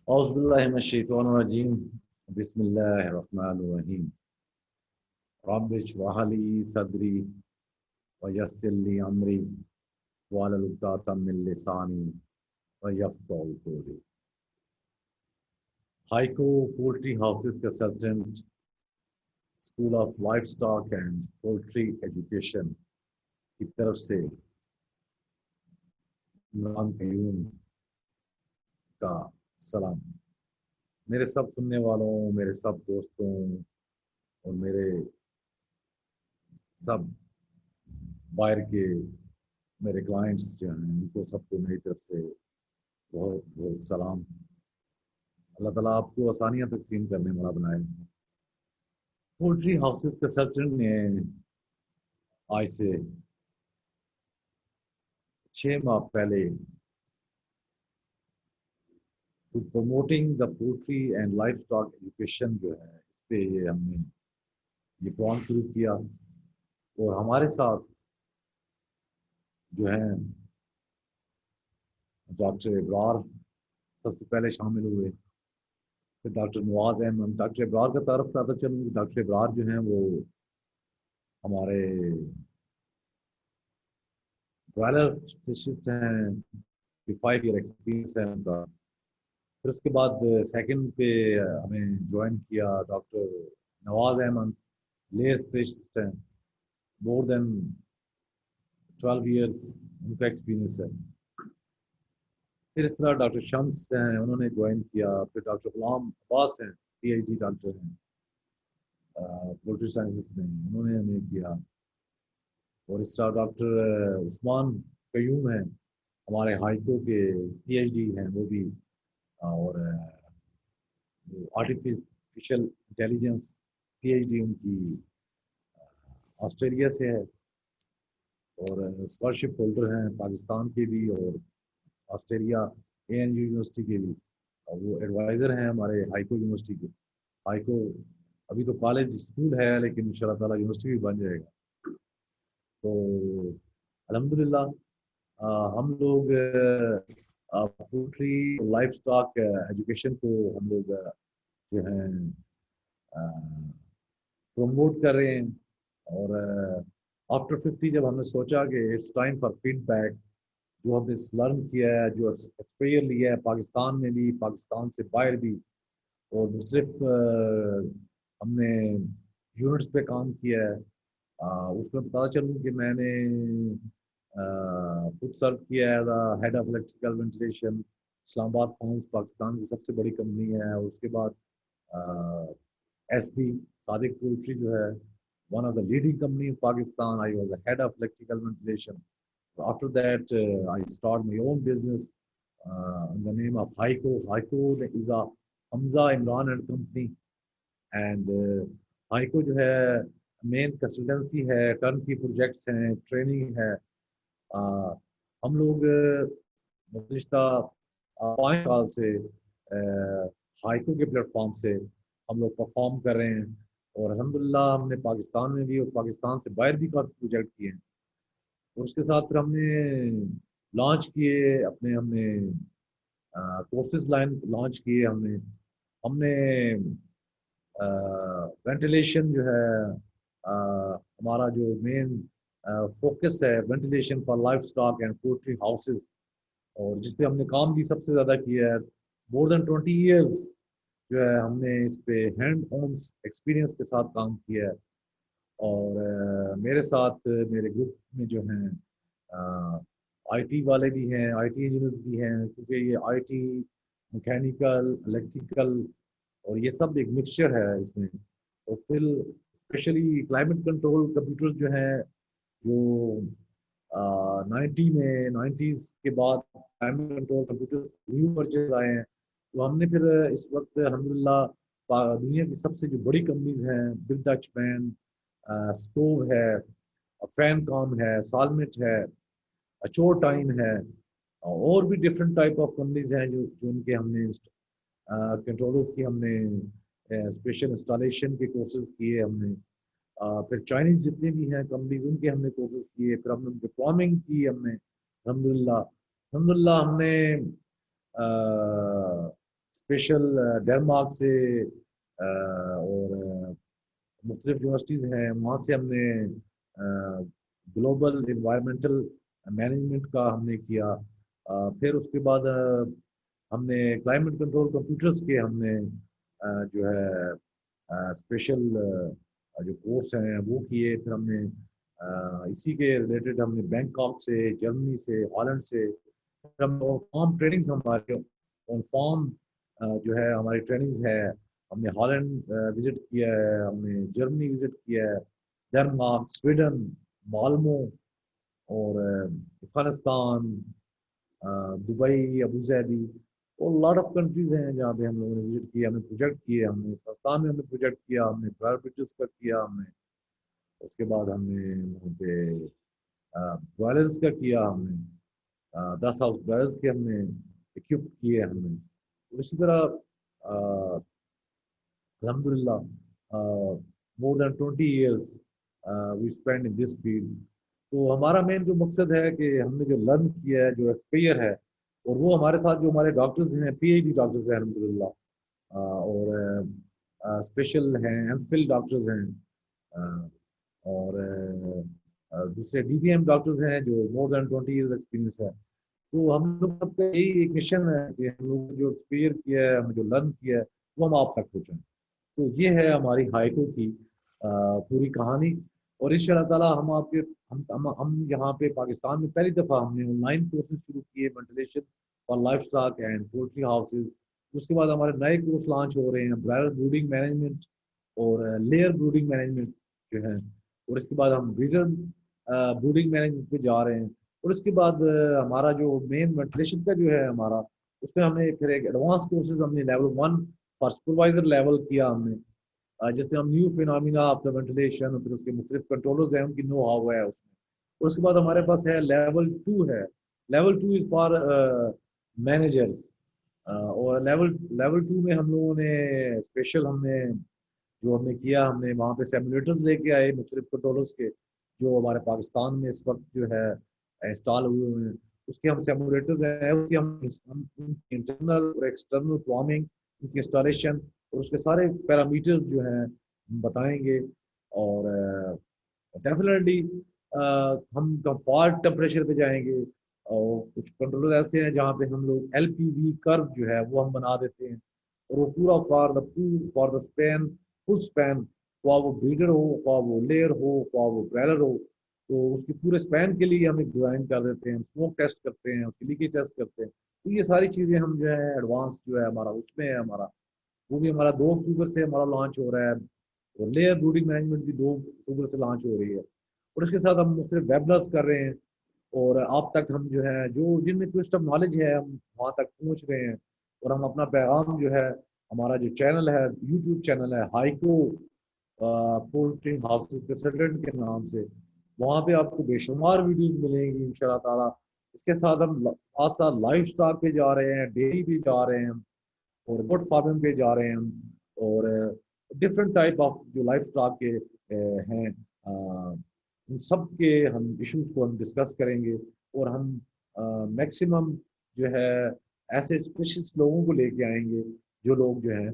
औज़ुबिल्लाहिमिनश्शैतानिर्रजीम बिस्मिल्लाहिर्रहमानिर्रहीम रब्बिश इश्रह ली सदरी व यस्सिर ली अमरी वाहलुल उक़दतम मिन लिसानी यफ़क़हू क़ौली। Hyco poultry houses consultant school of livestock and poultry education की तरफ से इमरान क़य्यूम का सलाम। मेरे सब सुनने वालों, मेरे सब दोस्तों और मेरे सब बाहर के मेरे क्लाइंट्स जो हैं उनको सबको मेरी तरफ से बहुत बहुत सलाम। अल्लाह ताला आपको आसानियाँ तकसीम करने वाला बनाए। पोल्ट्री हाउसेस कंसल्टेंट ने आज से 6 माह पहले promoting the poultry and life stock education जो है इस पे हमने ये प्रोग्राम शुरू किया और हमारे साथ जो है डॉक्टर इब्रार सबसे पहले शामिल हुए। फिर डॉक्टर नवाज अहमद। डॉक्टर इब्रार का तारुफ कराता चलूँ। डॉक्टर इब्रार जो हैं वो हमारे ब्रॉयलर स्पेशलिस्ट हैं, 5 ईयर एक्सपीरियंस है उनका। फिर उसके बाद सेकंड पे हमें ज्वाइन किया doctor Nawaz Ahmed, layer specialist हैं, मोर देन 12 ईयर्स उनका एक्सपीरियंस है। फिर इस तरह डॉक्टर शम्स हैं, उन्होंने ज्वाइन किया। फिर डॉक्टर गुलाम अब्बास हैं, PhD डॉक्टर हैं पोल्ट्री साइंसेस में, उन्होंने हमें किया। और इस तरह डॉक्टर उस्मान क़य्यूम हैं, हमारे हाइको के PhD हैं वो भी। और आर्टिफिशियल इंटेलिजेंस PhD उनकी ऑस्ट्रेलिया से है। और स्कॉलरशिप होल्डर हैं पाकिस्तान के भी और ऑस्ट्रेलिया ANU यूनिवर्सिटी के भी। और वो एडवाइज़र हैं हमारे हाइको यूनिवर्सिटी के। हाइको अभी तो कॉलेज स्कूल है लेकिन इंशाल्लाह ताला यूनिवर्सिटी भी बन जाएगा। तो अल्हम्दुलिल्लाह हम लोग पोल्ट्री लाइफ स्टॉक एजुकेशन को हम लोग जो है प्रमोट कर रहे हैं। और आफ्टर 50 जब हमने सोचा कि इट्स टाइम फॉर फीडबैक, जो हमने लर्न किया है, जो एक्सपीरियंस लिया है पाकिस्तान में भी, पाकिस्तान से बाहर भी, और मुख्तलिफ हमने यूनिट्स पे काम किया है। उसमें पता चलूँ कि मैंने खुद सर्व किया है as head of electrical ventilation Islamabad farms, Pakistan की सबसे बड़ी कंपनी है। और उसके बाद SP सादिक पोल्ट्री जो है one of the leading company in Pakistan, I was the head of electrical ventilation. After that, I start my own business in the name of Haiko. Haiko is a Hamza Imran and company, and Haiko जो है main consultancy है, turn की projects हैं, training है। हम लोग गुज़िश्ता 5 साल से हाइको के प्लेटफॉर्म से हम लोग परफॉर्म कर रहे हैं। और अल्हम्दुलिल्लाह हमने पाकिस्तान में भी और पाकिस्तान से बाहर भी काफ़ी प्रोजेक्ट किए हैं। और उसके साथ फिर हमने लॉन्च किए अपने, हमने कोर्सेज लाइन लॉन्च किए। हमने हमने वेंटिलेशन जो है हमारा जो मेन फोकस है ventilation for life stock and poultry houses, और जिस पे हमने काम भी सबसे ज़्यादा किया है। मोर देन 20 ईयर्स जो है हमने इस पे हैंड ऑन एक्सपीरियंस के साथ काम किया है। और मेरे साथ मेरे ग्रुप में जो हैं IT वाले भी हैं, IT इंजीनियर्स भी हैं, क्योंकि ये IT मैकेनिकल इलेक्ट्रिकल और ये सब एक मिक्सचर है इसमें। और फिर स्पेशली क्लाइमेट कंट्रोल कंप्यूटर्स जो हैं, जो 90s के बाद climate control computer new version आए हैं। तो हमने फिर इस वक्त अल्हम्दुलिल्लाह दुनिया की सबसे जो बड़ी कंपनीज हैं, बिग डच मैन, स्टोव है, फैनकॉम है, सालमेट है, अचोर टाइम है, और भी डिफरेंट टाइप ऑफ कंपनीज हैं जो उनके हमने कंट्रोलर्स की हमने स्पेशल इंस्टॉलेशन के कोर्सेज किए हमने। फिर चाइनीज जितने भी हैं कंपनीज उनके हमने कोर्सेज किए। फिर हमने उनके फॉर्मिंग की हमने। अल्हम्दुलिल्लाह अल्हम्दुलिल्लाह हमने स्पेशल डेनमार्क से और मुख्तलिफ यूनिवर्सिटीज़ हैं, वहाँ से हमने ग्लोबल इन्वायरमेंटल मैनेजमेंट का हमने किया। फिर उसके बाद हमने क्लाइमेट कंट्रोल कंप्यूटर्स के हमने जो है स्पेशल जो कोर्स हैं वो किए। फिर हमने इसी के रिलेटेड हमने बैंकॉक से, जर्मनी से, हॉलैंड से, फिर हम फॉर्म ट्रेनिंग्स हमारे ऑन फॉर्म जो है हमारी ट्रेनिंग्स है। हमने हॉलैंड विजिट किया है, हमने जर्मनी विजिट किया है, डेनमार्क, स्वीडन, माल्मो और अफगानिस्तान, दुबई, अबू धाबी और लॉट ऑफ कंट्रीज हैं जहाँ पे हम लोगों ने विजिट किया। हमने प्रोजेक्ट किए, हमने पाकिस्तान में हमने प्रोजेक्ट किया, हमने प्रायोरिटीज का किया हमने। उसके बाद हमने वहाँ पे ब्रॉयलर्स का किया हमने, 10 हाउस ब्रॉयलर्स के हमने इक्विप किए हमने। तो इसी तरह अल्हम्दुलिल्लाह more than 20 years we spend in this field. तो हमारा मेन जो मकसद है कि हमने जो लर्न किया है, जो एक्सपीरियर है, और वो हमारे साथ जो हमारे डॉक्टर्स हैं, पीएचडी डॉक्टर्स हैं अल्हम्दुलिल्लाह, और स्पेशल हैं, एमफिल डॉक्टर्स हैं, अ, और दूसरे डीबीएम डॉक्टर्स हैं जो मोर देन 20 years एक्सपीरियंस है। तो हम लोग सबका यही एक मिशन है कि हम लोग जो एक्सपीरियर किया है, हमने जो लर्न किया है, वो हम आप तक पहुँचाएं। तो ये है हमारी हाइको की पूरी कहानी। और इंशाल्लाह ताला हम आपके हम यहाँ पे पाकिस्तान में पहली दफ़ा हमने ऑनलाइन कोर्सेज शुरू किए, ventilation for life stock and poultry houses. उसके बाद हमारे नए कोर्स लॉन्च हो रहे हैं, ब्रायलर ब्रूडिंग मैनेजमेंट और लेयर ब्रूडिंग मैनेजमेंट जो है। और इसके बाद हम ब्रीडर ब्रूडिंग मैनेजमेंट पे जा रहे हैं। और इसके बाद हमारा जो मेन वेंटिलेशन का जो है हमारा, उसमें हमने फिर एक एडवांस कोर्सेज हमने लेवल 1 फॉर सुपरवाइजर लेवल किया हमने, जिसमें हम new phenomena of the ventilation, फिर उसके मुख्तलिफ कंट्रोलर्स हैं, उनकी नो हाउ है उसमें। और उसके बाद हमारे पास है लेवल 2 है। Level 2 is for managers. और लेवल 2 में हम लोगों ने स्पेशल हमने जो हमने किया, हमने वहाँ पे सेमुलेटर्स लेके आए मुख्तलिफ कंट्रोलर्स के, जो हमारे पाकिस्तान में इस वक्त जो है इंस्टॉल हुए हैं। उसके हम सेमुलेटर्स हैं, उसकी हम इंटरनल और एक्सटर्नल प्लॉमिंग, उनकी इंस्टॉलेशन और उसके सारे पैरामीटर्स जो हैं हम बताएंगे। और डेफिनेटली हम कंफर्ट टेम्परेचर पे जाएंगे। और कुछ कंट्रोलर ऐसे हैं जहाँ पे हम लोग एलपीवी कर्व जो है वो हम बना देते हैं, और वो पूरा for the span, full span, वो ब्रीडर हो, वो लेयर हो, वो ब्रैलर हो, तो उसके पूरे स्पैन के लिए हम एक डिज़ाइन कर देते हैं, स्मोक टेस्ट करते हैं, उसकी लीकेज टेस्ट करते हैं। तो ये सारी चीज़ें हम जो है एडवांस जो है हमारा उसमें है हमारा, वो भी हमारा 2 अक्टूबर से हमारा लॉन्च हो रहा है। और लेयर ब्रूडिंग मैनेजमेंट भी 2 अक्टूबर से लॉन्च हो रही है। और इसके साथ हम मुख्तलिफ वेबनर्स कर रहे हैं, और आप तक हम जो है जो जिनमें ट्विस्ट ऑफ नॉलेज है हम वहाँ तक पहुँच रहे हैं। और हम अपना पैगाम जो है, हमारा जो चैनल है, यूट्यूब चैनल है हाइको पोल्ट्री हाउस कंसल्टेंट के नाम से, वहाँ पे आपको बेशुमार वीडियोस मिलेंगी इंशाल्लाह ताला। इसके साथ हम साथ साथ लाइव स्टॉक पे जा रहे हैं, डेयरी पे जा रहे हैं, और गोट फार्मिंग पे जा रहे हैं हम, और डिफरेंट टाइप ऑफ जो लाइफ स्टॉक के हैं, उन सब के हम इश्यूज को हम डिस्कस करेंगे। और हम मैक्सिमम जो है ऐसे स्पेशलिस्ट लोगों को लेके आएंगे, जो लोग जो है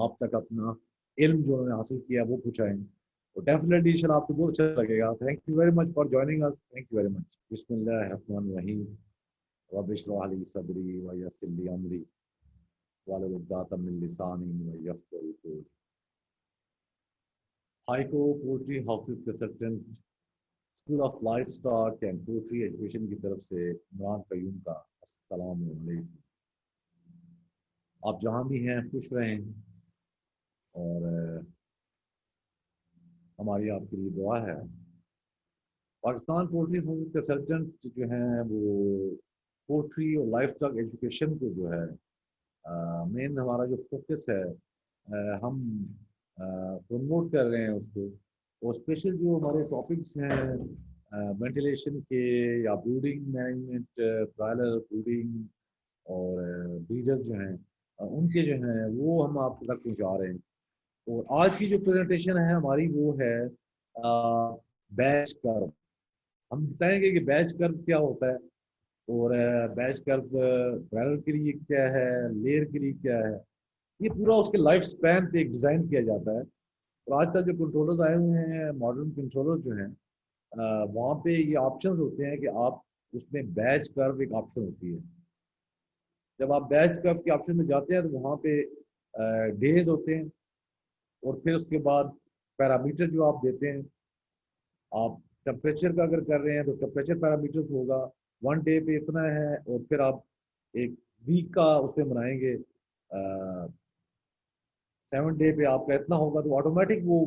आप तक अपना इल्म जो उन्होंने हासिल किया वो पहुँचाएंगे। तो डेफिनेटली इंशाल्लाह आपको बहुत अच्छा लगेगा। Thank you very much for joining us, thank you very much. बिस्मिल्लाह रहमान रहीम, रब इश्रह ली सदरी व यस्सिर ली अमरी Hyco poultry houses consultant, school of livestock and poultry education की तरफ से इमरान कयूम का अस्सलाम वालेकुम। आप जहाँ भी हैं खुश रहें, और हमारी आपके लिए दुआ है। पाकिस्तान पोल्ट्री कंसल्टेंट जो हैं वो पोल्ट्री और लाइफ स्टॉक एजुकेशन को जो है मेन हमारा जो फोकस है, हम प्रमोट कर रहे हैं उसको। और स्पेशल जो हमारे टॉपिक्स हैं वेंटिलेशन के, या ब्रूडिंग मैनेजमेंट, ब्रॉयलर ब्रूडिंग और ब्रीडर्स जो हैं उनके जो हैं वो हम आप तक पहुँचा रहे हैं। और आज की जो प्रेजेंटेशन है हमारी वो है बैच कर्व। हम बताएंगे कि बैच कर्व क्या होता है, और बैच कर्व बैरल के लिए क्या है, लेयर के लिए क्या है, ये पूरा उसके लाइफ स्पैन पे एक डिज़ाइन किया जाता है। और आजकल जो कंट्रोलर्स आए हुए हैं, मॉडर्न कंट्रोलर्स जो हैं, वहाँ पे ये ऑप्शंस होते हैं कि आप उसमें बैच कर्व एक ऑप्शन होती है। जब आप बैच कर्व के ऑप्शन में जाते हैं तो वहाँ पे डेज होते हैं, और फिर उसके बाद पैरामीटर जो आप देते हैं, आप टेम्परेचर का अगर कर रहे हैं तो टेम्परेचर पैरामीटर्स होगा, 1 डे पे इतना है, और फिर आप एक वीक का उसमें बनाएंगे, 7 डे पे आपका इतना होगा, तो ऑटोमेटिक वो,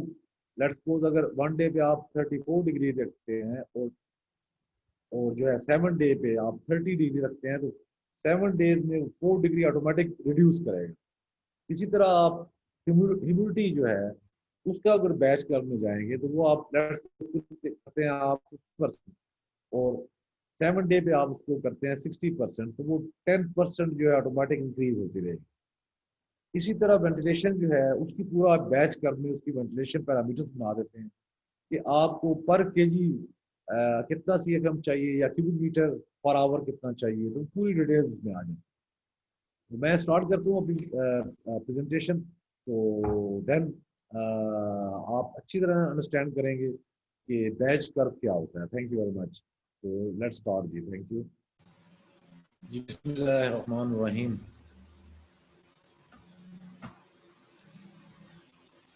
लेट्स सपोज अगर 1 डे पे आप 34 डिग्री रखते हैं, और जो है 7 डे पे आप 30 डिग्री रखते हैं, तो 7 डेज में 4 डिग्री ऑटोमेटिक रिड्यूस करेगा। इसी तरह आप ह्यूमिडिटी जो है उसका अगर बैच करने जाएंगे तो वो आप करते हैं आप 50%, और 7 डे पे आप उसको करते हैं 60%, तो वो 10% जो है ऑटोमेटिक इंक्रीज होती रहेगी। इसी तरह वेंटिलेशन जो है उसकी पूरा बैच कर में उसकी वेंटिलेशन पैरामीटर्स बना देते हैं कि आपको पर केजी कितना CFM चाहिए या क्यूबिक मीटर पर आवर कितना चाहिए, तो पूरी डिटेल्स उसमें आ जाए। तो मैं स्टार्ट करता हूँ अपनी प्रेजेंटेशन, तो देन आप अच्छी तरह अंडरस्टैंड करेंगे कि बैच कर्व क्या होता है। Thank you very much. तो लेट्स स्टार्ट जी। थैंक यू जी। बिस्मिल्लाहिर्रहमानिर्रहीम।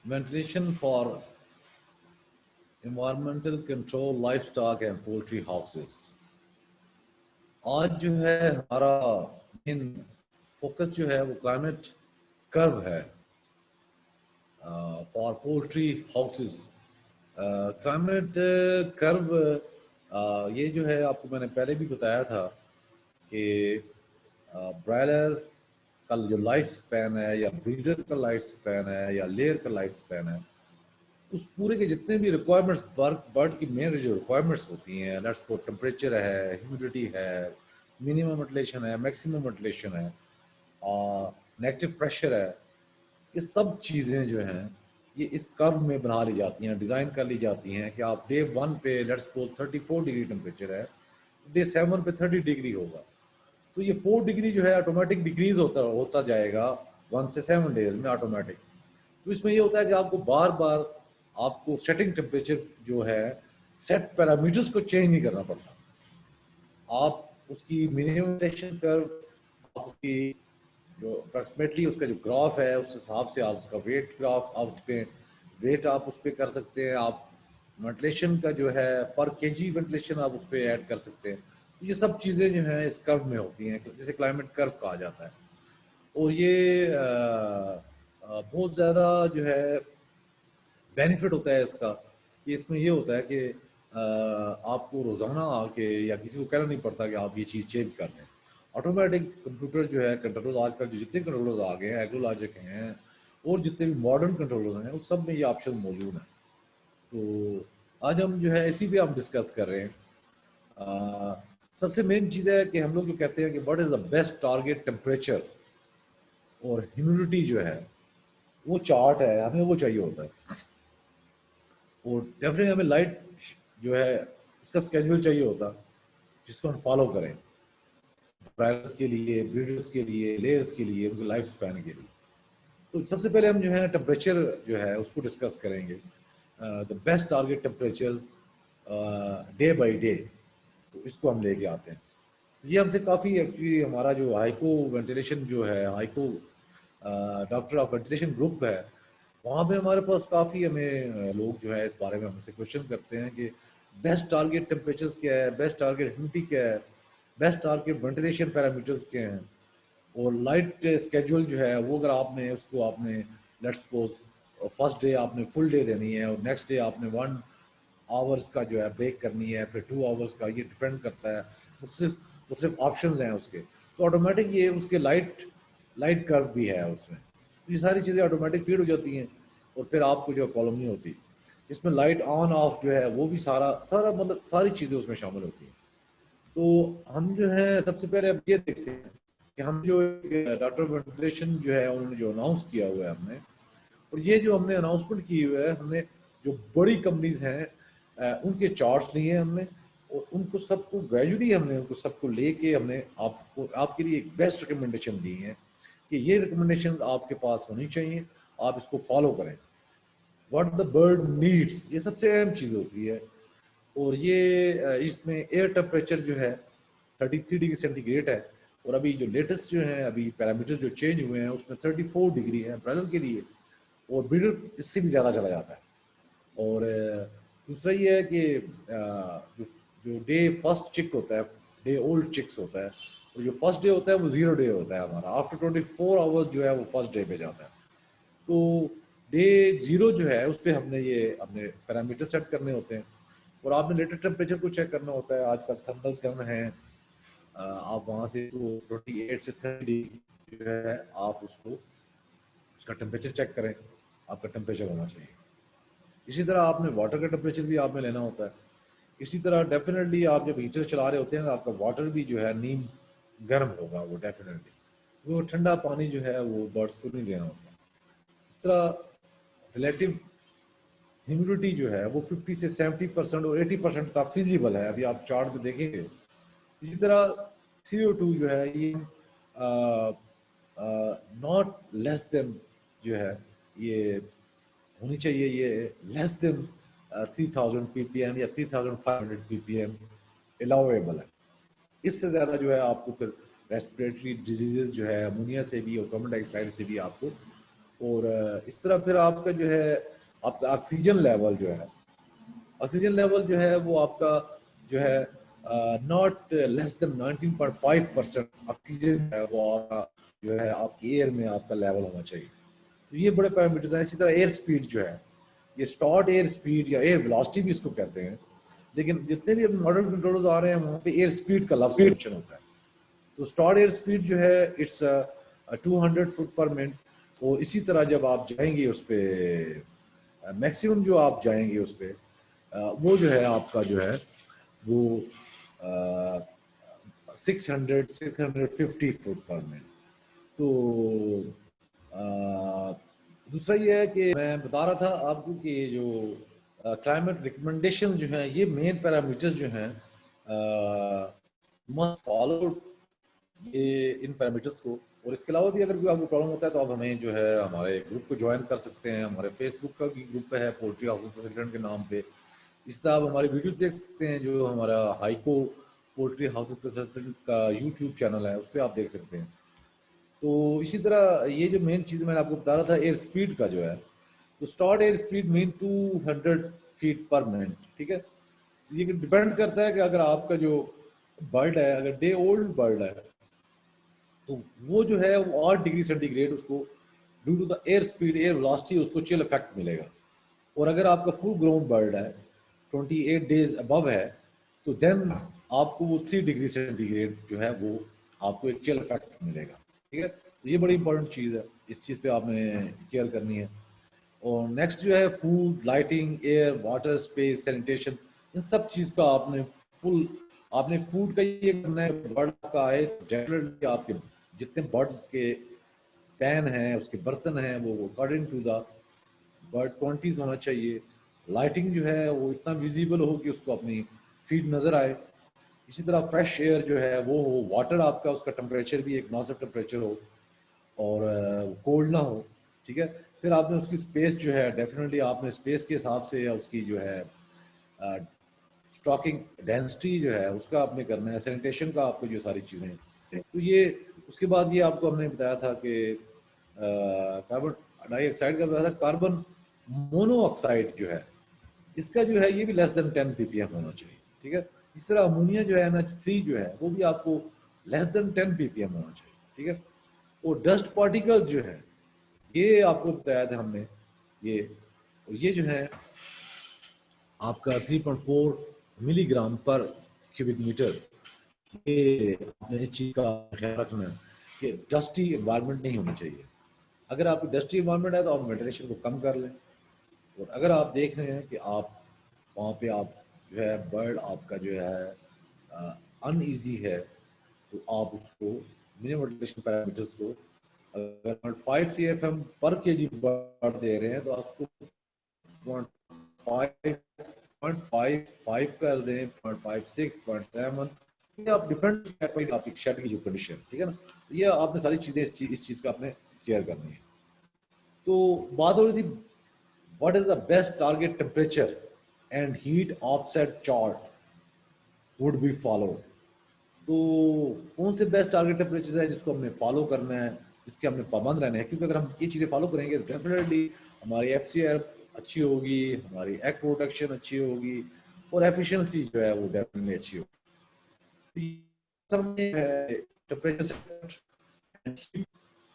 Ventilation for environmental control livestock and poultry houses। आज जो है हमारा मेन फोकस जो है वो क्लाइमेट कर्व है for poultry houses. Climate curve ये जो है आपको मैंने पहले भी बताया था कि ब्रायलर का जो लाइफ स्पैन है, या ब्रीडर का लाइफ स्पैन है, या लेयर का लाइफ स्पैन है, उस पूरे के जितने भी रिक्वायरमेंट्स बर्ड की मेन जो रिक्वायरमेंट्स होती हैं, लेट्स सपोज टेम्परेचर है, ह्यूमिडिटी है, मिनिमम वेंटिलेशन है, मैक्सिमम वेंटिलेशन है, नेगेटिव प्रेशर है, ये सब चीज़ें जो हैं ये इस कर्व में बना ली जाती हैं, डिज़ाइन कर ली जाती हैं कि आप डे 1 पे लेट्स सपोज 34 डिग्री टेम्परेचर है, डे 7 पे 30 डिग्री होगा, तो ये 4 डिग्री जो है ऑटोमेटिक डिक्रीज होता होता जाएगा 1 से 7 डेज में ऑटोमेटिक। तो इसमें ये होता है कि आपको बार बार आपको सेटिंग टेम्परेचर जो है, सेट पैरामीटर्स को चेंज नहीं करना पड़ता। आप उसकी मिनिमम कर्व, आप उसकी जो अप्रॉक्सीमेटली उसका जो ग्राफ है उस हिसाब से आप उसका वेट ग्राफ, आप उस पर वेट आप उस पर कर सकते हैं, आप वेंटिलेशन का जो है पर केजी वेंटिलेशन आप उस पर ऐड कर सकते हैं। तो ये सब चीज़ें जो हैं इस कर्व में होती हैं, जिसे क्लाइमेट कर्व कहा जाता है। और ये बहुत ज़्यादा जो है बेनिफिट होता है इसका, कि इसमें ये होता है कि आपको रोज़ाना आके या किसी को कहना नहीं पड़ता कि आप ये चीज़ चेंज कर दें। ऑटोमेटिक कंप्यूटर जो है, कंट्रोलर्स आजकल जो जितने कंट्रोलर्स आ गए हैं, एग्रोलॉजिक हैं और जितने भी मॉडर्न कंट्रोलर्स हैं, उस सब में ये ऑप्शन मौजूद है। तो आज हम जो है इसी पे हम डिस्कस कर रहे हैं। सबसे मेन चीज़ है कि हम लोग जो कहते हैं कि what is the best target temperature और ह्यूमिडिटी जो है, वो चार्ट है, हमें वो चाहिए होता है। और डेफिनेटली हमें लाइट जो है उसका स्केड्यूल चाहिए होता, जिसको हम फॉलो करें ब्रायलर्स के लिए, ब्रीडर्स के लिए, लेयर्स के लिए, उनके लाइफ स्पैन के लिए। तो सबसे पहले हम जो है टेम्परेचर जो है उसको डिस्कस करेंगे, the best target temperature day by day. तो इसको हम लेके आते हैं। ये हमसे काफ़ी एक्चुअली हमारा जो हाइको वेंटिलेशन जो है, haiku doctor of ventilation group है, वहाँ पे हमारे पास काफ़ी हमें लोग जो है इस बारे में हमसे क्वेश्चन करते हैं कि बेस्ट टारगेट टेम्परेचर्स क्या है, बेस्ट टारगेट ह्यूमिडिटी क्या है, बेस्ट टारगेट वेंटिलेशन पैरामीटर्स क्या हैं, और लाइट स्केड्यूल जो है वो अगर आपने उसको आपने लेट्स सपोज फर्स्ट डे आपने फुल डे देनी है और नेक्स्ट डे आपने 1 आवर्स का जो है ब्रेक करनी है, फिर 2 आवर्स का, ये डिपेंड करता है, मुख्तलिफ ऑप्शंस हैं उसके। तो ऑटोमेटिक ये उसके लाइट लाइट कर्व भी है उसमें, तो ये सारी चीज़ें ऑटोमेटिक फीड हो जाती हैं, और फिर आपको जो प्रॉब्लम नहीं होती। इसमें लाइट ऑन ऑफ जो है वो भी सारा सारा मतलब सारी चीज़ें उसमें शामिल होती हैं। तो हम जो है सबसे पहले अब ये देखते हैं कि हम जो डॉक्टर वेंटिलेशन जो है उन्होंने जो अनाउंस किया हुआ है हमने, और ये जो हमने अनाउंसमेंट की हुई है, हमने जो बड़ी कंपनीज हैं उनके चार्ट्स लिए हैं हमने, और उनको सबको ग्रेजुअली हमने उनको सबको लेके हमने आपको आपके लिए एक बेस्ट रिकमेंडेशन दी है कि ये रिकमेंडेशन आपके पास होनी चाहिए, आप इसको फॉलो करें। व्हाट द बर्ड नीड्स, ये सबसे अहम चीज़ होती है। और ये इसमें एयर टेम्परेचर जो है 33 डिग्री सेंटीग्रेड है, और अभी जो लेटेस्ट जो है अभी पैरामीटर जो चेंज हुए हैं उसमें 34 डिग्री है ब्रायलर के लिए, और ब्रीडर इससे भी ज़्यादा चला जाता है। और दूसरा ये है कि जो जो डे फर्स्ट चिक होता है, डे ओल्ड चिक्स होता है, और जो फर्स्ट डे होता है वो 0 डे होता है हमारा, आफ्टर 24 आवर्स जो है वो फर्स्ट डे पे जाता है। तो डे 0 जो है उस पर हमने ये अपने पैरामीटर सेट करने होते हैं, और आपने लेटेस्ट टेम्परेचर को चेक करना होता है। आजकल थर्मल गन है, आप वहाँ से तो 28 से 30 जो है आप उसको उसका टेम्परेचर चेक करें, आपका टेम्परेचर होना चाहिए। इसी तरह आपने वाटर का टेम्परेचर भी आपने लेना होता है। इसी तरह डेफिनेटली आप जब हीटर चला रहे होते हैं आपका वाटर भी जो है नीम गर्म होगा, वो डेफिनेटली वो ठंडा पानी जो है वो बर्ड्स को नहीं देना होता। इस तरह रिलेटिव ह्यूमिडिटी जो है वो 50 से 70% और 80% का फिजिबल है, अभी आप चार्ट में देखेंगे। इसी तरह CO2 जो है ये नॉट लेस देन जो है ये होनी चाहिए, ये लेस देन 3000 ppm या 3500 ppm अलाउेबल है। इससे ज़्यादा जो है आपको फिर रेस्पिरेटरी डिजीजेज जो है अमोनिया से भी और कार्बन डाइऑक्साइड से भी आपको, और इस तरह फिर आपका जो है आपका ऑक्सीजन लेवल जो है, ऑक्सीजन लेवल जो है वो आपका जो है नॉट लेस देन 19.5% ऑक्सीजन है वो आपका जो है आपकी एयर में आपका लेवल होना चाहिए। तो ये बड़े पैरामीटर्स हैं। इसी तरह एयर स्पीड जो है, ये स्टार्ट एयर स्पीड या एयर वेलोसिटी भी इसको कहते हैं, लेकिन जितने भी मॉडर्न कंट्रोलर्स आ रहे हैं वहाँ पे एयर स्पीड का लफ्ज मेंशन होता है। तो स्टार्ट एयर स्पीड जो है इट्स 200 फुट पर मिनट। और इसी तरह जब आप जाएंगे उस पर मैक्सिमम जो आप जाएंगे उस पर वो जो है आपका जो है वो 650 फुट पर मिनट। तो दूसरा ये है कि मैं बता रहा था आपको कि जो क्लाइमेट रिकमेंडेशन जो है ये मेन पैरामीटर्स जो हैं मस्ट फॉलो ये इन पैरामीटर्स को। और इसके अलावा भी अगर कोई आपको प्रॉब्लम होता है तो आप हमें जो है हमारे ग्रुप को ज्वाइन कर सकते हैं। हमारे फेसबुक का भी ग्रुप है पोल्ट्री हाउस प्रेसिडेंट के नाम पे। इस तरह आप हमारी वीडियोस देख सकते हैं, जो हमारा हाइको पोल्ट्री हाउस प्रेसिडेंट का यूट्यूब चैनल है उस पर आप देख सकते हैं। तो इसी तरह ये जो मेन चीज़ मैंने आपको बता रहा था एयर स्पीड का जो है, तो start air speed mean 200 feet पर मिनट, ठीक है। ये डिपेंड करता है कि अगर आपका जो बर्ड है अगर डे ओल्ड बर्ड है तो वो जो है वो 8 डिग्री सेंटीग्रेड उसको due to the air speed air velocity उसको चिल इफेक्ट मिलेगा। और अगर आपका फुल ग्रोन बर्ड है 28 डेज अबव है तो देन आपको वो 3 डिग्री सेंटीग्रेड जो है वो आपको एक चिल इफेक्ट मिलेगा, ठीक है। तो ये बड़ी इंपॉर्टेंट चीज़ है, इस चीज़ पे आपने केयर करनी है। और नेक्स्ट जो है food, lighting, air, water, space, sanitation, इन सब चीज़ का आपने फुल आपने फूड का ये करना है। बर्ड का है जनरली आपके जितने बर्ड्स के पैन हैं उसके बर्तन हैं वो according to the bird quantities होना चाहिए। लाइटिंग जो है वो इतना विजिबल हो कि उसको अपनी फीड नज़र आए। इसी तरह फ्रेश एयर जो है वो हो, वाटर आपका उसका टेम्परेचर भी एक मुनासिब टेम्परेचर हो और कोल्ड ना हो, ठीक है। फिर आपने उसकी स्पेस जो है डेफिनेटली आपने स्पेस के हिसाब से या उसकी जो है स्टॉकिंग डेंसिटी जो है उसका आपने करना है, सैनिटेशन का आपको जो सारी चीज़ें हैं। तो ये उसके बाद ये आपको हमने बताया था कि कार्बन डाइऑक्साइड का बताया था। कार्बन मोनोऑक्साइड जो है इसका जो है ये भी लेस देन 10 ppm होना चाहिए, ठीक है। इस तरह अमोनिया जो है NH3 जो है वो भी आपको लेस देन 10 ppm होना चाहिए, ठीक है। और डस्ट पार्टिकल जो है ये आपको बताया था हमने, ये जो है आपका 3.4 मिलीग्राम पर क्यूबिक मीटर। ये आपने इस चीज़ का ख्याल रखना है कि डस्टी इन्वायरमेंट नहीं होनी चाहिए। अगर आपकी डस्टी इन्वायरमेंट है तो आप वेंटिलेशन को कम कर लें। और अगर आप देख रहे हैं कि आप वहाँ पे आप जो है बर्ड आपका जो है अनईजी है तो आप उसको मिनिमम वेंटिलेशन पैरामीटर्स को अगर 5 CFM पर केजी बर्ड दे रहे हैं तो आपको 0.5 0.55 कर दें, 0.56, 0.7, ये आप डिपेंड आपकी शेड की जो कंडीशन, ठीक है ना। ये आपने सारी चीजें इस चीज का आपने केयर करनी है। तो बात हो रही थी what is the best target temperature and heat offset chart would be followed. तो कौन से बेस्ट टारगेट टेम्परेचर है जिसको हमने फॉलो करना है, जिसके हमने पाबंद रहना है, क्योंकि अगर हम ये चीज़ें फॉलो करेंगे तो डेफिनेटली हमारी FCR अच्छी होगी, हमारी एग प्रोडक्शन अच्छी होगी और एफिशिएंसी जो है वो डेफिनेटली अच्छी होगी। टेम्परेचर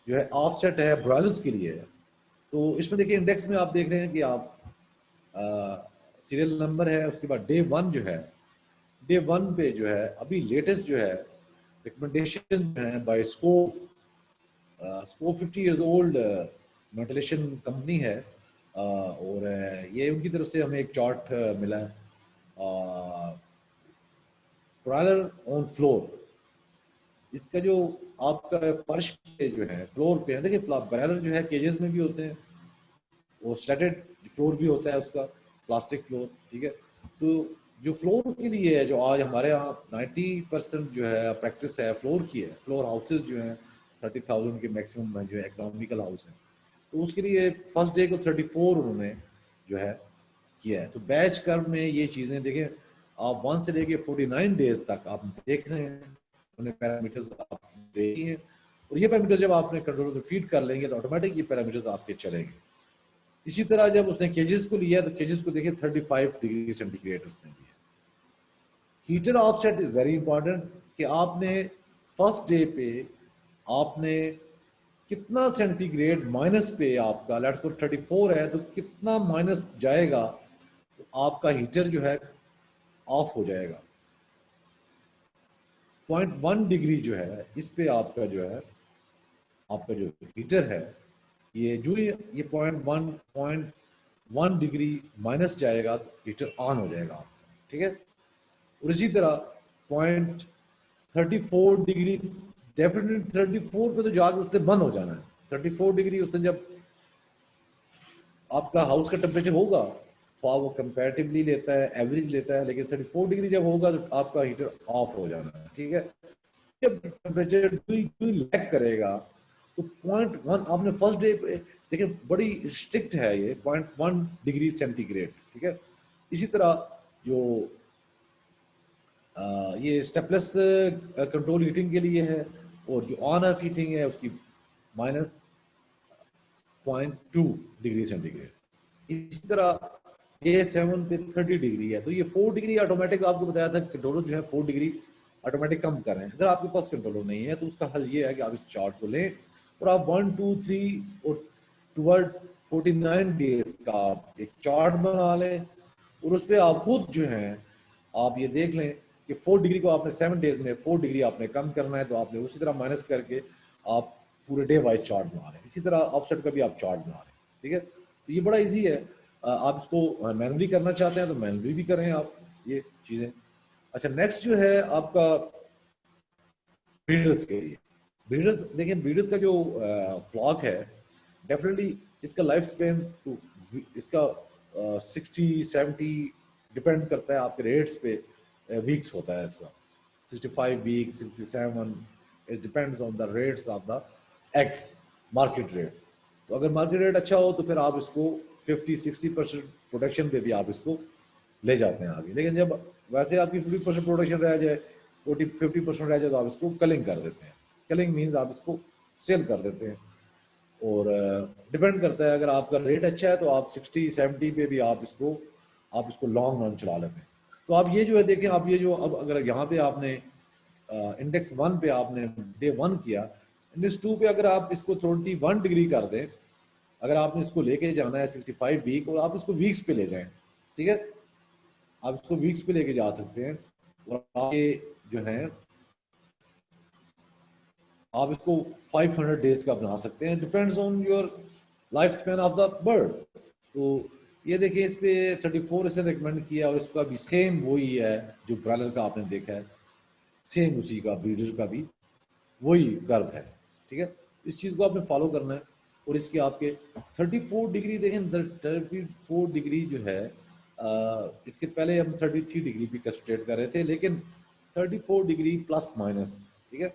जो है ऑफसेट है ब्रॉयलर्स के लिए है। तो इसमें देखिए इंडेक्स में आप देख रहे हैं कि आप सीरियल नंबर है, उसके बाद डे 1 जो है, डे 1 पे जो है अभी लेटेस्ट जो है रिकमेंडेशन है by Scope, Scope 50 years old ventilation company है, और ये उनकी तरफ से हमें एक चार्ट मिला है ब्रॉयलर ऑन फ्लोर। इसका जो आपका फर्श पे जो है फ्लोर पे है, देखिए ब्रॉयलर जो है केजेस में भी होते हैं और स्लैटेड फ्लोर भी होता है उसका, प्लास्टिक फ्लोर, ठीक है। तो जो फ्लोर के लिए है, जो आज हमारे यहाँ 90% जो है प्रैक्टिस है फ्लोर की है, फ्लोर हाउसेज जो हैं 30,000 के मैक्सिमम जो है इकोनॉमिकल हाउस है, तो उसके लिए फर्स्ट डे को 34 उन्होंने जो है किया है। तो बैच कर्व में ये चीज़ें देखें, आप 1 से लेके 49 डेज तक आप देख रहे हैं, उन्हें पैरामीटर्स आप देख रही हैं, और ये पैरामीटर जब आपने कंट्रोलर को फीड कर लेंगे तो ऑटोमेटिक ये पैरामीटर्स आपके चलेंगे। इसी तरह जब उसने केजेस को लिया तो केजेस को देखिए 35 डिग्री सेंटीग्रेड उसने लिया। Heater offset is very important कि आपने फर्स्ट डे पे आपने कितना सेंटीग्रेड माइनस पे आपका लेट्स सपोज 34 है तो कितना माइनस जाएगा तो आपका हीटर जो है ऑफ हो जाएगा। 0.1 डिग्री जो है इस पे आपका जो है आपका जो हीटर है ये जो ये 0.1 डिग्री माइनस जाएगा तो हीटर ऑन हो जाएगा आपका, ठीक है। और इसी तरह 0.34 डिग्री डेफिनेटली 34 पे तो जाकर उसने बंद हो जाना है। 34 डिग्री उसने जब आपका हाउस का टेम्परेचर होगा तो वो कंपैरेटिवली लेता है, एवरेज लेता है, लेकिन 34 डिग्री जब होगा तो आपका हीटर ऑफ हो जाना है, ठीक है। जब टेम्परेचर लैग करेगा तो 0.1 आपने फर्स्ट डे देखिए बड़ी स्ट्रिक्ट है ये 0.1 डिग्री सेंटीग्रेड, ठीक है। इसी तरह जो ये स्टेपलेस कंट्रोल हीटिंग के लिए है, और जो ऑन ऑफ हीटिंग है उसकी -0.2 डिग्री सेंटीग्रेड। इसी तरह ये 7 पे 30 डिग्री है, तो ये 4 डिग्री ऑटोमेटिक आपको बताया था कंट्रोलर जो है 4 डिग्री ऑटोमेटिक कम कर रहे हैं। अगर आपके पास कंट्रोलर नहीं है तो उसका हल ये है कि आप इस चार्ट को लें और आप 1 2 3 और टुवर्ड 49 डेज का एक चार्ट बना लें, और उस पर आप खुद जो है आप ये देख लें कि 4 डिग्री को आपने 7 डेज में 4 डिग्री आपने कम करना है, तो आपने उसी तरह माइनस करके आप पूरे डे वाइज चार्ट बना रहे हैं। इसी तरह ऑफसेट का भी आप चार्ट बना रहे हैं, ठीक है। तो ये बड़ा इजी है, आप इसको मैनुअली करना चाहते हैं तो मैनुअली भी करें आप ये चीज़ें। अच्छा, नेक्स्ट जो है आपका ब्रीडर्स के लिए, ब्रीडर्स देखिए ब्रीडर्स का जो फ्लॉक है डेफिनेटली इसका लाइफ स्पेन तो इसका 60-70 डिपेंड करता है आपके रेट्स पे, वीक्स होता है इसका 65 week 67, it depends on the rates of the ex market rate. तो अगर मार्केट रेट अच्छा हो तो फिर आप इसको 50-60% प्रोडक्शन पे भी आप इसको ले जाते हैं आगे, लेकिन जब वैसे आपकी 50% प्रोडक्शन रह जाए 40-50% रह जाए तो आप इसको कलिंग कर देते हैं। कलिंग मीन्स आप इसको सेल कर देते हैं, और डिपेंड करता है अगर आपका रेट अच्छा है तो आप 60-70 पे भी आप इसको लॉन्ग रन चला लेते हैं। तो आप ये जो है देखें, आप ये जो अब अगर यहाँ पे आपने इंडेक्स 1 पे आपने डे 1 किया, इंडेक्स 2 पे अगर आप इसको 21 डिग्री कर दें, अगर आपने इसको लेके जाना है 65 वीक और आप इसको वीक्स पे ले जाएं, ठीक है, आप इसको वीक्स पे लेके जा सकते हैं, और आप ये जो है आप इसको 500 डेज का बना सकते हैं, depends on your life span of the bird. तो ये देखिए इस पे 34 इसे रिकमेंड किया, और इसका भी सेम वही है जो ब्रॉयलर का आपने देखा है, सेम उसी का ब्रीडर का भी वही कर्व है, ठीक है। इस चीज़ को आपने फॉलो करना है, और इसके आपके 34 डिग्री देखें, 34 डिग्री जो है इसके पहले हम 33 डिग्री पे कंसंट्रेट कर रहे थे, लेकिन 34 डिग्री प्लस माइनस, ठीक है,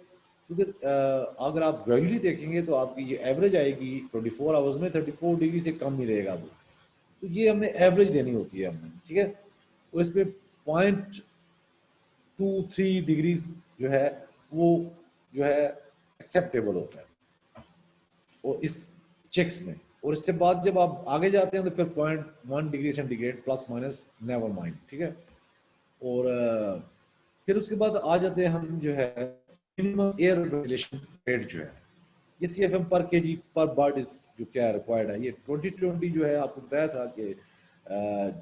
क्योंकि अगर आप ग्रेजुअली देखेंगे तो आपकी ये एवरेज आएगी 24 आवर्स में 34 डिग्री से कम ही रहेगा वो। तो ये हमने एवरेज लेनी होती है हमने, ठीक है। और इसमें 0.23 डिग्री जो है वो जो है एक्सेप्टेबल होता है और इस चेक्स में। और इससे बाद जब आप आगे जाते हैं तो फिर 0.1 degree centigrade plus minus never mind, ठीक है। और फिर उसके बाद आ जाते हैं हम जो है मिनिमम एयर वेंटिलेशन रेट जो है, ये CFM पर केजी पर बर्ड इज जो क्या रिक्वायर्ड है। ये 2020 जो है आपको बताया था कि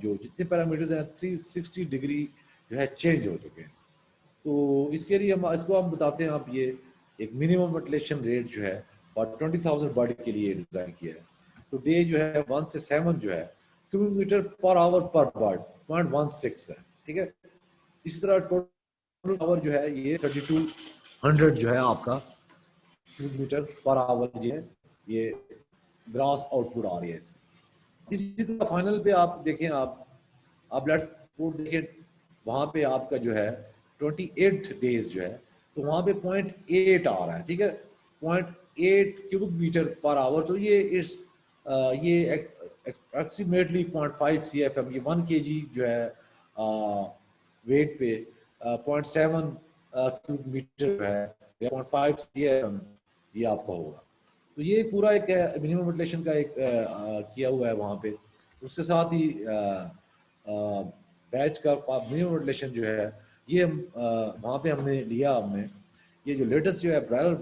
जो जितने पैरामीटर्स हैं 360 डिग्री जो है चेंज हो चुके हैं। तो इसके लिए हम इसको हम बताते हैं, आप ये एक मिनिमम वेंटिलेशन रेट जो है और 20,000 बर्ड के लिए डिजाइन किया है। तो डे जो है 1 से 7 जो है क्यूबिक मीटर पर आवर पर बर्ड 0.16 है, ठीक है। इसी तरह टोटल आवर जो है ये 3200 जो है आपका क्यूबिक मीटर पर आवर जो है ये ग्रास आउटपुट आ रही है इसकी। इसी तरह फाइनल पे आप देखें, आप लेट्स सपोज देखें वहाँ पे आपका जो है 28 डेज जो है तो वहाँ पे 0.8 आ रहा है, ठीक है, 0.8 क्यूबिक मीटर पर आवर। तो ये ये अप्रोक्सीमेटली 0.5 CFM, ये 1 kg जो है वेट पे 0.7 क्यूबिक मीटर जो है या 0.5 CFM ये आपका होगा। तो ये पूरा एक मिनिमम वेंटिलेशन का एक किया हुआ है वहाँ पे। उसके साथ ही बैच का मिनिमम वेंटिलेशन जो है ये वहाँ पे हमने लिया, हमने ये जो लेटेस्ट जो है ब्रायर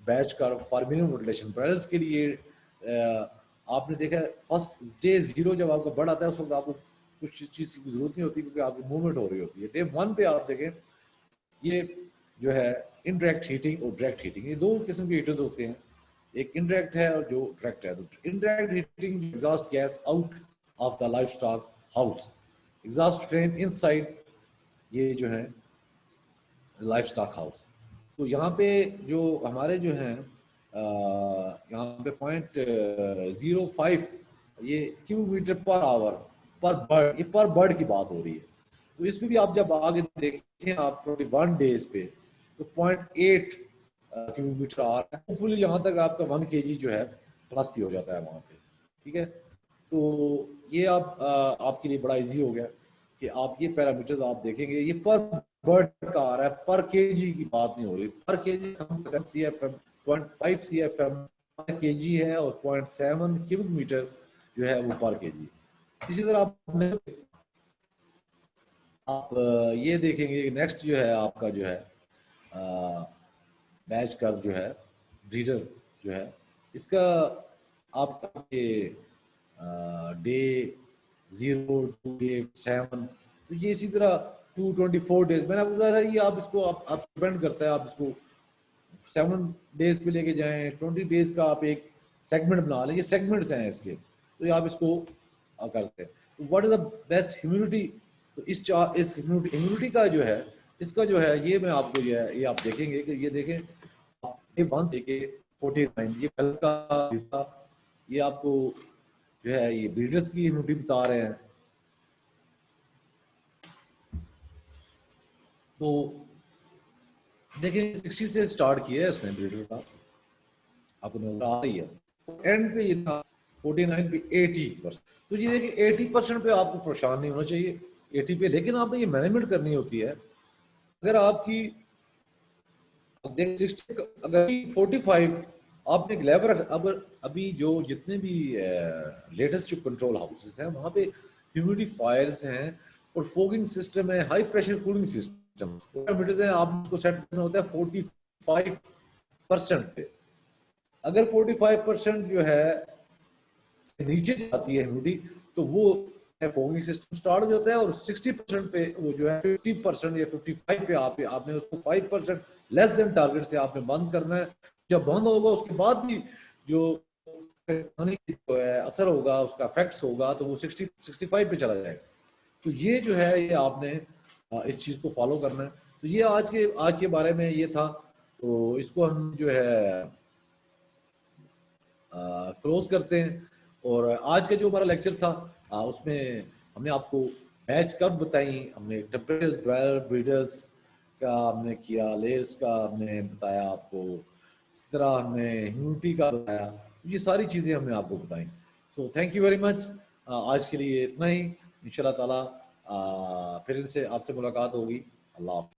बैच का फॉर मिनिमम वेंटिलेशन ब्रायर्स के लिए आपने देखा फर्स्ट डे 0 जब आपका बर्ड आता है उस वक्त आपको कुछ चीज़ की जरूरत नहीं होती क्योंकि आपकी मूवमेंट हो रही होती है। डे 1 पे आप देखें ये जो है इनडायरेक्ट हीटिंग और डायरेक्ट हीटिंग, ये दो किस्म के हीटर्स होते हैं, एक इनडायरेक्ट है और जो डायरेक्ट है। तो indirect heating exhaust gas out of the life stock house, exhaust frame inside ये जो है लाइफ स्टॉक हाउस। तो यहाँ पे जो हमारे जो हैं यहाँ पे 0.05 ये क्यूबिक मीटर पर आवर पर बर्ड, ये पर बर्ड की बात हो रही है। तो इसमें भी आप जब आगे देखें आप 21 डेज पे तो 0.8 क्यूबिक मीटर आ रहा है। होपफुली यहाँ तक आपका 1 kg जो है प्लस ही हो जाता है वहाँ पे, ठीक है। तो ये आपके लिए बड़ा इजी हो गया कि आप ये पैरामीटर्स आप देखेंगे, ये पर बर्ड का आ रहा है, पर केजी की बात नहीं हो रही। पर केजी CFM 0.5 CFM पर केजी है और 0.7 क्यूबिक मीटर जो है वो पर केजी। इसी तरह आप ये देखेंगे नेक्स्ट जो है आपका जो है बैच कर्व जो है ब्रीडर जो है इसका आपका ये डे 0 to डे 7, तो ये इसी तरह 224 डेज मैंने आपको बताया था। ये आप इसको आप डिपेंड करता है, आप इसको 7 डेज पे लेके जाएं, 20 डेज का आप एक सेगमेंट बना लें, ये सेगमेंट्स हैं इसके, तो ये आप इसको करते हैं। तो what is the best humidity, तो इस ह्यूमिडिटी का जो है इसका जो है ये मैं आपको ये आप देखेंगे कि ये देखें 1 से 49 ये कल का ये आपको जो है ये ब्रीडर्स की ह्यूमिडिटी बता रहे हैं। तो देखिए 60 से स्टार्ट किया है इसने ब्रीडर का, आपको नजर आ रही है, एंड पे ये था 49 पे 80%। तो ये देखिए 80% पे आपको परेशान नहीं होना चाहिए 80 पे, लेकिन आपने ये मैनेजमेंट करनी होती है। अगर आपकी देख 60 अगर 45 आपने लेवल अगर अभी जो जितने भी लेटेस्ट जो कंट्रोल हाउसेस हैं वहाँ पे ह्यूमिडिफायर्स हैं और फोगिंग सिस्टम है, high pressure cooling system parameters हैं, आप उसको सेट करना होता है 45% पे। अगर 45% जो है नीचे जाती है ह्यूमिडिटी तो वो फोगिंग सिस्टम स्टार्ट हो जाता है, और 60% पे वो जो है 50% या 55 पे आपने उसको 5% लेस देन टारगेट से आपने बंद करना है। जब बंद होगा उसके बाद भी जो जो है असर होगा, उसका इफेक्ट्स होगा, तो वो 65 पे चला जाएगा। तो ये जो है ये आपने इस चीज को फॉलो करना है। तो ये आज के बारे में ये था, तो इसको हम जो है क्लोज करते हैं। और आज का जो हमारा लेक्चर था उसमें हमने आपको बैच कर्व बताई, हमने टेम्परेचर ड्रायर ब्रीडर्स का हमने किया, लेयर्स का हमने बताया आपको, इस तरह हमने ह्यूमिडिटी का बताया, ये सारी चीज़ें हमने आपको बताई। So thank you very much. आज के लिए इतना ही, इंशाल्लाह ताला फिर इनसे आपसे मुलाकात होगी। अल्लाह हाफ़िज़।